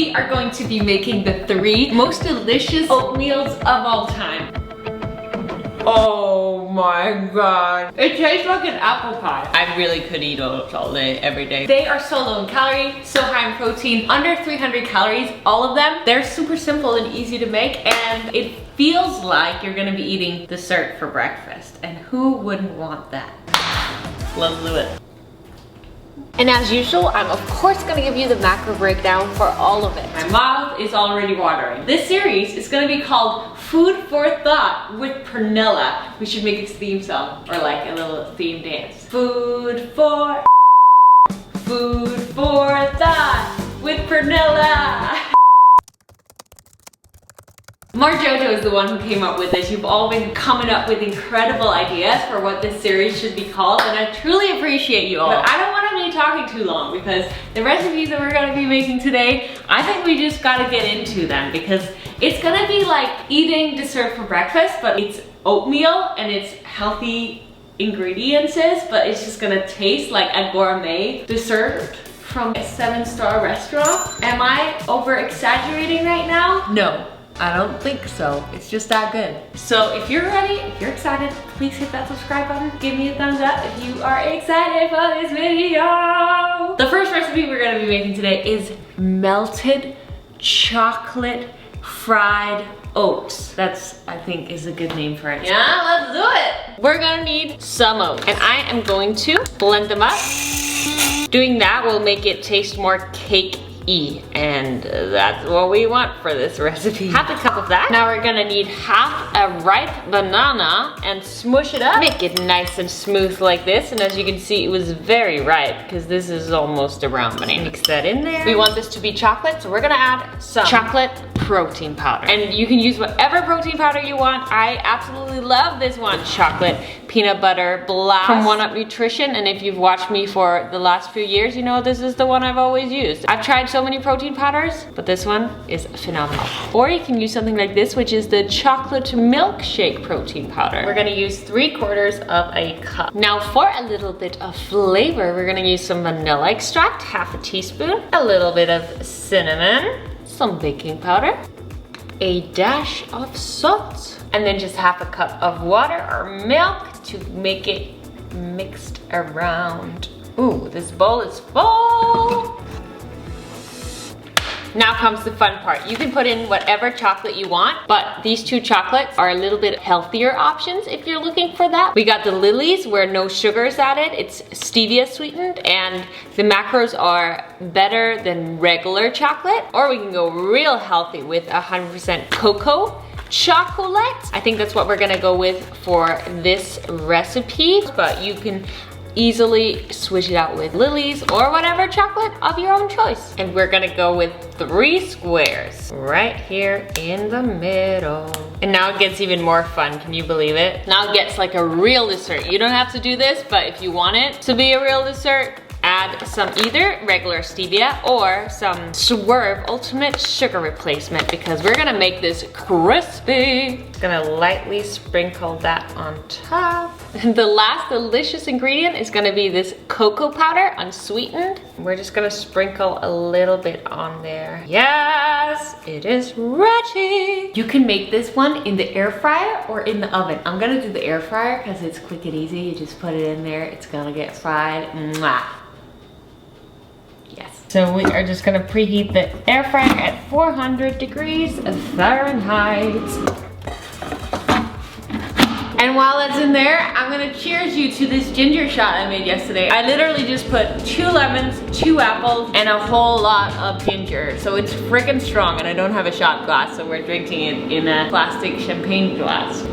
we are going to be making the 3 most delicious oatmeals of all time. Oh my god. It tastes like an apple pie. I really could eat oats all day, every day. They are so low in calorie, so high in protein, under 300 calories, all of them. They're super simple and easy to make, and it feels like you're gonna be eating dessert for breakfast. And who wouldn't want that? Let's do it. And as usual, I'm of course gonna give you the macro breakdown for all of it. My mouth is already watering. This series is gonna be called Food for Thought with Pernilla. We should make this theme song or like a little theme dance. Food for Thought with Pernilla. Jojo is the one who came up with this. You've all been coming up with incredible ideas for what this series should be called, and I truly appreciate you all. But I don't want to be talking too long because the recipes that we're going to be making today, I think we just got to get into them because it's going to be like eating dessert for breakfast, but it's oatmeal and it's healthy ingredients, but it's just going to taste like a gourmet dessert from a 7-star restaurant. Am I over exaggerating right now? No. I don't think so. It's just that good. So if you're ready, if you're excited, please hit that subscribe button. Give me a thumbs up if you are excited for this video. The first recipe we're gonna be making today is melted chocolate fried oats. That's, I think, is a good name for it. Yeah, let's do it. We're gonna need some oats, and I am going to blend them up. Doing that will make it taste more cake-y, and that's what we want for this recipe. Half a cup of that. Now we're gonna need half a ripe banana and smush it up. Make it nice and smooth like this, and as you can see, it was very ripe because this is almost a brown banana. Mix that in there. We want this to be chocolate, so we're gonna add some chocolate protein powder. And you can use whatever protein powder you want. I absolutely love this one. Chocolate peanut butter blast from NUTRITIONAL, and if you've watched me for the last few years, you know this is the one I've always used. I've tried so many protein powders, but this one is phenomenal. Or you can use something like this, which is the chocolate milkshake protein powder. We're gonna use 3/4 of a cup. Now for a little bit of flavor, we're gonna use some vanilla extract, half a teaspoon, a little bit of cinnamon, some baking powder, a dash of salt, and then just half a cup of water or milk to make it mixed around. Ooh, this bowl is full. Now comes the fun part. You can put in whatever chocolate you want, but these 2 chocolates are a little bit healthier options if you're looking for that. We got the Lily's where no sugar is added. It's stevia sweetened, and the macros are better than regular chocolate. Or we can go real healthy with 100% cocoa chocolate. I think that's what we're gonna go with for this recipe, but you can easily switch it out with Lily's or whatever chocolate of your own choice. And we're gonna go with 3 squares right here in the middle. And now it gets even more fun, can you believe it? Now it gets like a real dessert. You don't have to do this, but if you want it to be a real dessert, add some either regular stevia or some Swerve Ultimate Sugar Replacement because we're gonna make this crispy. Gonna lightly sprinkle that on top. And the last delicious ingredient is gonna be this cocoa powder, unsweetened. We're just gonna sprinkle a little bit on there. Yes, it is ready. You can make this one in the air fryer or in the oven. I'm gonna do the air fryer because it's quick and easy. You just put it in there, it's gonna get fried. Mwah. Yes. So we are just gonna preheat the air fryer at 400 degrees Fahrenheit. And while it's in there, I'm gonna cheers you to this ginger shot I made yesterday. I literally just put 2 lemons, 2 apples, and a whole lot of ginger. So it's freaking strong, and I don't have a shot glass, so we're drinking it in a plastic champagne glass.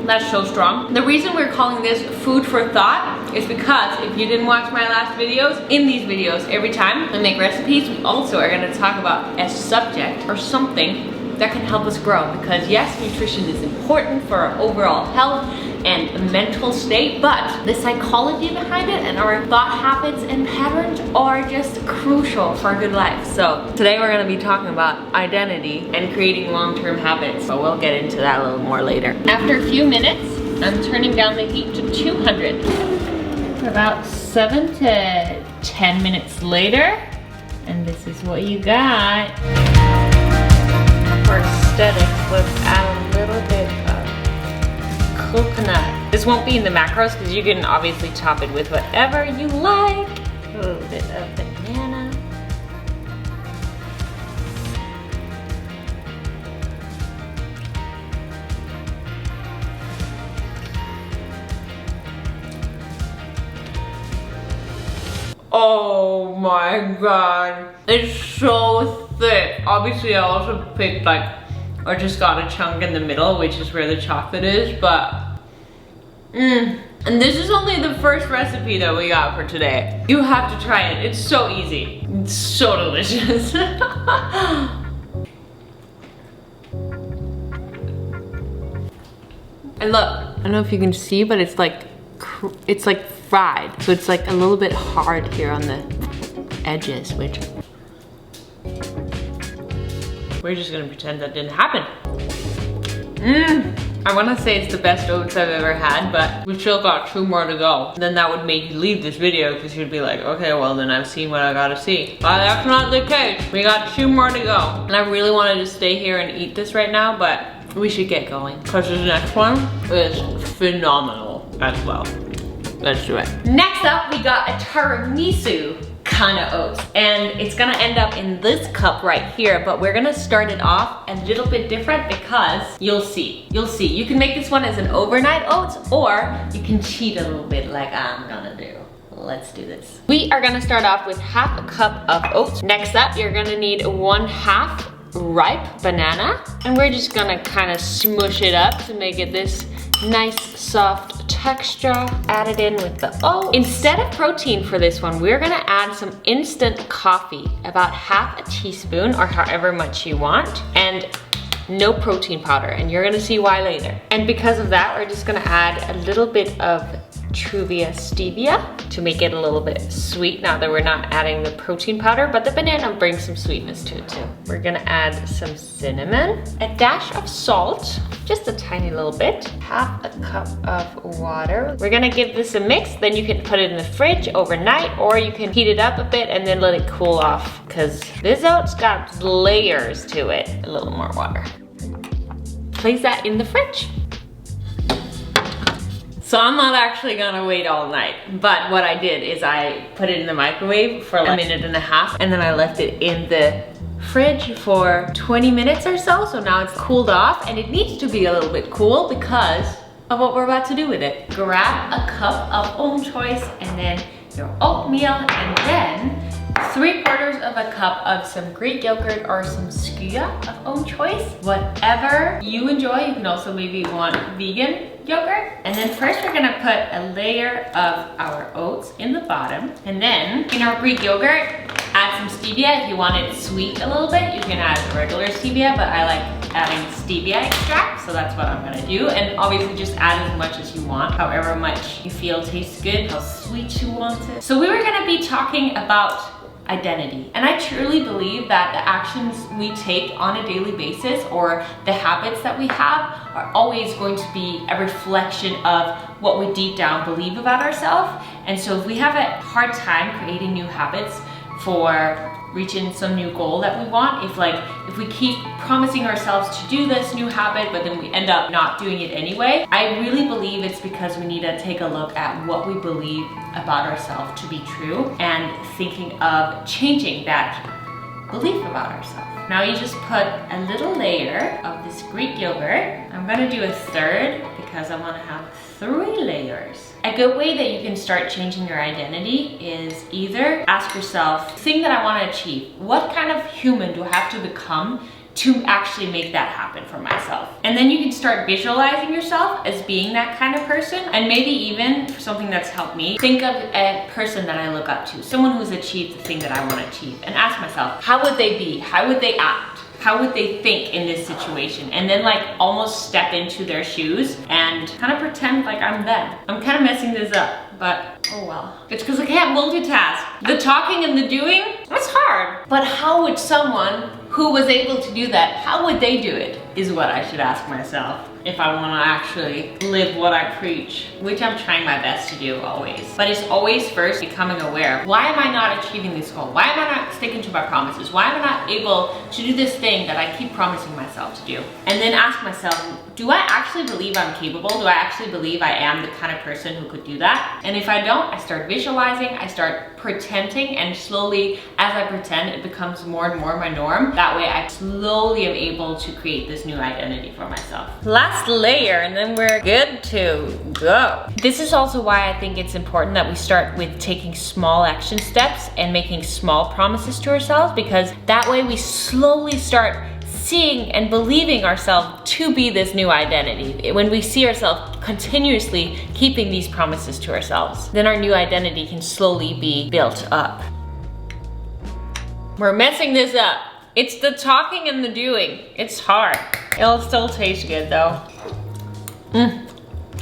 That's so strong. The reason we're calling this food for thought is because if you didn't watch my last videos, in these videos, every time I make recipes, we also are gonna talk about a subject or something that can help us grow. Because yes, nutrition is important for our overall health and mental state, but the psychology behind it and our thought habits and patterns are just crucial for a good life. So today we're gonna be talking about identity and creating long-term habits, but we'll get into that a little more later. After a few minutes, I'm turning down the heat to 200. For about 7 to 10 minutes later, and this is what you got. For aesthetics, let's add a little bit of coconut. This won't be in the macros because you can obviously top it with whatever you like. A little bit of banana. Oh my god, it's so thick. Obviously I also picked like, or just got a chunk in the middle, which is where the chocolate is, but and this is only the first recipe that we got for today. You have to try it, it's so easy. It's so delicious. And look, I don't know if you can see, but it's like fried. So it's like a little bit hard here on the edges, which we're just gonna pretend that didn't happen. I wanna say it's the best oats I've ever had, but we still got 2 more to go. Then that would make you leave this video because you'd be like, okay, well then I've seen what I gotta see. But that's not the case. We got 2 more to go. And I really wanted to stay here and eat this right now, but we should get going because this next one is phenomenal as well. Let's do it. Next up, we got a tiramisu kind of oats, and it's gonna end up in this cup right here, but we're gonna start it off a little bit different because you'll see. You can make this one as an overnight oats, or you can cheat a little bit like I'm gonna do. Let's do this. We are gonna start off with half a cup of oats. Next up, you're gonna need 1/2 ripe banana, and we're just gonna kind of smush it up to make it this nice soft texture. Add it in with the oats. Instead of protein for this one, we're gonna add some instant coffee, about 1/2 teaspoon or however much you want, and no protein powder, and you're gonna see why later. And because of that, we're just gonna add a little bit of Truvia stevia to make it a little bit sweet now that we're not adding the protein powder, but the banana brings some sweetness to it too. We're gonna add some cinnamon, a dash of salt, just a tiny little bit, 1/2 cup of water. We're gonna give this a mix, then you can put it in the fridge overnight, or you can heat it up a bit and then let it cool off, because this oat's got layers to it. A little more water. Place that in the fridge. So I'm not actually gonna wait all night, but what I did is I put it in the microwave for like 1.5 minutes, and then I left it in the fridge for 20 minutes or so. So now it's cooled off, and it needs to be a little bit cool because of what we're about to do with it. Grab a cup of own choice, and then your oatmeal, and then 3/4 of a cup of some Greek yogurt or some skyr of own choice. Whatever you enjoy. You can also maybe want vegan yogurt. And then first we're gonna put a layer of our oats in the bottom. And then in our Greek yogurt, add some stevia. If you want it sweet a little bit, you can add regular stevia, but I like adding stevia extract, so that's what I'm gonna do. And obviously just add as much as you want, however much you feel tastes good, how sweet you want it. So we were gonna be talking about identity. And I truly believe that the actions we take on a daily basis, or the habits that we have, are always going to be a reflection of what we deep down believe about ourselves. And so if we have a hard time creating new habits for reaching some new goal that we want, if we keep promising ourselves to do this new habit, but then we end up not doing it anyway, I really believe it's because we need to take a look at what we believe about ourselves to be true, and thinking of changing that belief about ourselves. Now you just put a little layer of this Greek yogurt. I'm gonna do 1/3 because I wanna have 3 layers. A good way that you can start changing your identity is either ask yourself, the thing that I wanna achieve, what kind of human do I have to become to actually make that happen for myself? And then you can start visualizing yourself as being that kind of person. And maybe even something that's helped me, think of a person that I look up to, someone who's achieved the thing that I want to achieve, and ask myself, how would they be? How would they act? How would they think in this situation? And then like almost step into their shoes and kind of pretend like I'm them. I'm kind of messing this up, but oh well. It's because I can't multitask. The talking and the doing, it's hard. But how would someone who was able to do that, how would they do it, is what I should ask myself. if I want to actually live what I preach, which I'm trying my best to do always. But it's always first becoming aware of, why am I not achieving this goal? Why am I not sticking to my promises? Why am I not able to do this thing that I keep promising myself to do? And then ask myself, do I actually believe I'm capable? Do I actually believe I am the kind of person who could do that? And if I don't, I start visualizing, I start pretending, and slowly as I pretend, it becomes more and more my norm. That way I slowly am able to create this new identity for myself. Last layer, and then we're good to go. This is also why I think it's important that we start with taking small action steps and making small promises to ourselves, because that way we slowly start seeing and believing ourselves to be this new identity. When we see ourselves continuously keeping these promises to ourselves, then our new identity can slowly be built up. We're messing this up. It's the talking and the doing. It's hard. It'll still taste good though.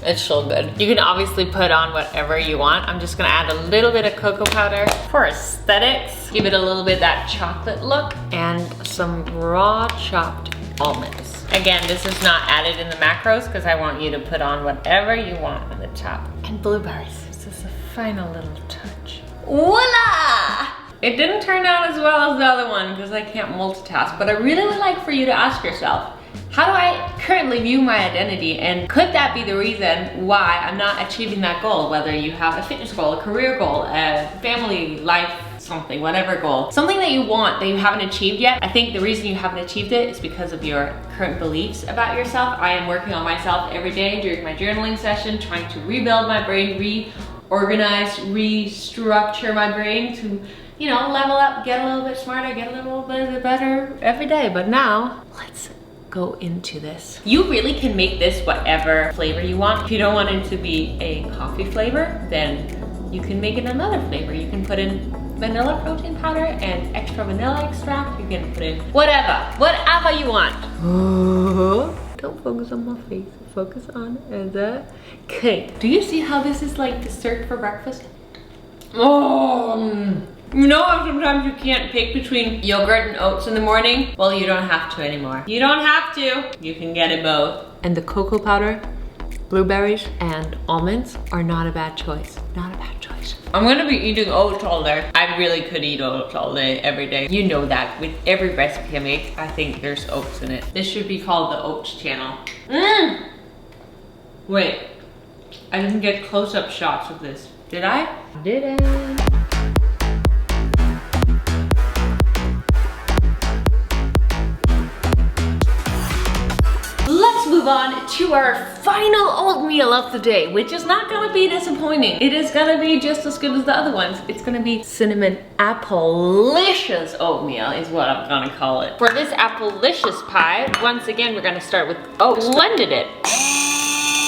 It's so good. You can obviously put on whatever you want. I'm just gonna add a little bit of cocoa powder for aesthetics. Give it a little bit of that chocolate look, and some raw chopped almonds. Again, this is not added in the macros because I want you to put on whatever you want on the top. And blueberries. This is a final little touch. Voila! It didn't turn out as well as the other one because I can't multitask, but I really would like for you to ask yourself, how do I currently view my identity, and could that be the reason why I'm not achieving that goal? Whether you have a fitness goal, a career goal, a family, life, something, whatever goal. Something that you want that you haven't achieved yet. I think the reason you haven't achieved it is because of your current beliefs about yourself. I am working on myself every day during my journaling session, trying to rebuild my brain, reorganize, restructure my brain to, you know, level up, get a little bit smarter, get a little bit better every day. But now, let's go into this. You really can make this whatever flavor you want. If you don't want it to be a coffee flavor, then you can make it another flavor. You can put in vanilla protein powder and extra vanilla extract. You can put in whatever you want. Oh, don't focus on my face, focus on the cake. Do you see how this is like dessert for breakfast? Oh, you know how sometimes you can't pick between yogurt and oats in the morning? Well, you don't have to anymore. You don't have to. You can get it both. And the cocoa powder, blueberries, and almonds are not a bad choice. Not a bad choice. I'm gonna be eating oats all day. I really could eat oats all day, every day. You know that with every recipe I make, I think there's oats in it. This should be called the Oats channel. Wait, I didn't get close-up shots of this. Did I? I didn't. Let's move on to our final oatmeal of the day, which is not gonna be disappointing. It is gonna be just as good as the other ones. It's gonna be cinnamon Applelicious oatmeal is what I'm gonna call it. For this Applelicious pie, once again, we're gonna start with oats. Blended it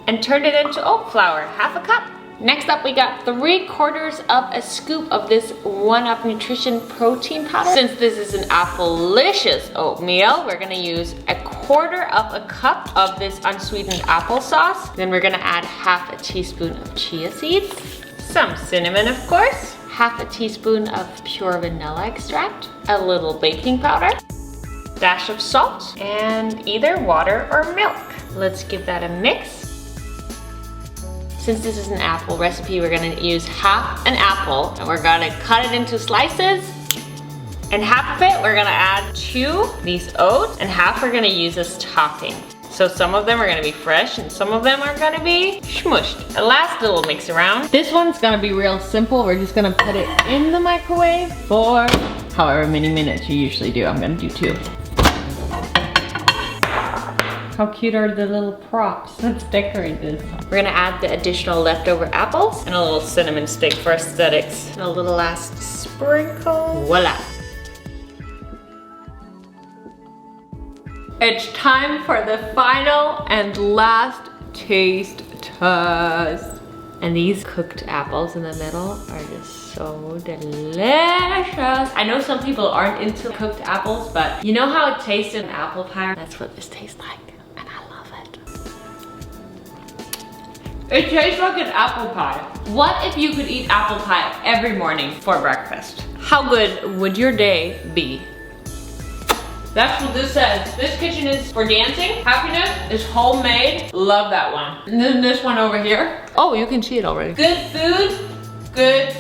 and turned it into oat flour, half a cup. Next up, we got 3/4 of a scoop of this 1UP Nutrition protein powder. Since this is an Applelicious oatmeal, we're gonna use 1/4 of a cup of this unsweetened applesauce. Then we're gonna add 1/2 teaspoon of chia seeds, some cinnamon of course, 1/2 teaspoon of pure vanilla extract, a little baking powder, dash of salt, and either water or milk. Let's give that a mix. Since this is an apple recipe, we're gonna use 1/2 an apple and we're gonna cut it into slices. And 1/2 of it, we're gonna add to these oats, and 1/2 we're gonna use as topping. So some of them are gonna be fresh and some of them are gonna be smushed. A last little mix around. This one's gonna be real simple. We're just gonna put it in the microwave for however many minutes you usually do. I'm gonna do 2. How cute are the little props? Let's decorate this. We're gonna add the additional leftover apples and a little cinnamon stick for aesthetics. And a little last sprinkle. Voila. It's time for the final and last taste test. And these cooked apples in the middle are just so delicious. I know some people aren't into cooked apples, but you know how it tastes in apple pie? That's what this tastes like. It tastes like an apple pie. What if you could eat apple pie every morning for breakfast? How good would your day be? That's what this says. This kitchen is for dancing. Happiness is homemade. Love that one. And then this one over here. Oh, you can see it already. Good food, good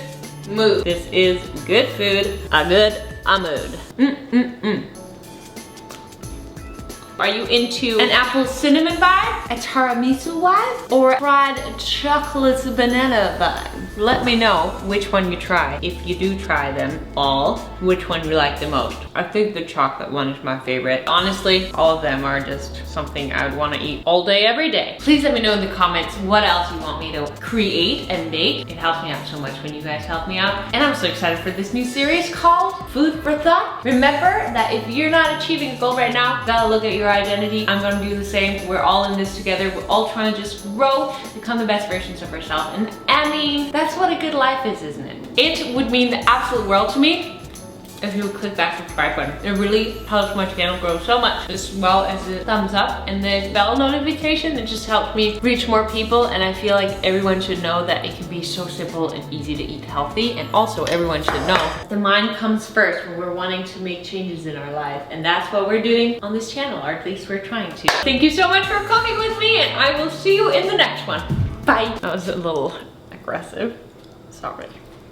mood. This is good food, a good mood. Are you into an apple cinnamon vibe, a tiramisu vibe, or fried chocolate banana vibe? Let me know which one you try. If you do try them all, which one you like the most. I think the chocolate one is my favorite. Honestly, all of them are just something I would want to eat all day, every day. Please let me know in the comments what else you want me to create and make. It helps me out so much when you guys help me out. And I'm so excited for this new series called Food for Thought. Remember that if you're not achieving a goal right now, you gotta look at your identity. I'm gonna do the same. We're all in this together. We're all trying to just grow, become the best versions of ourselves. And I mean, that's what a good life is, isn't it? It would mean the absolute world to me if you would click that subscribe button. It really helps my channel grow so much, as well as the thumbs up and the bell notification. It just helps me reach more people, and I feel like everyone should know that it can be so simple and easy to eat healthy. And also everyone should know the mind comes first when we're wanting to make changes in our life, and that's what we're doing on this channel, or at least we're trying to. Thank you so much for coming with me, and I will see you in the next one. Bye. That was a little aggressive. Sorry.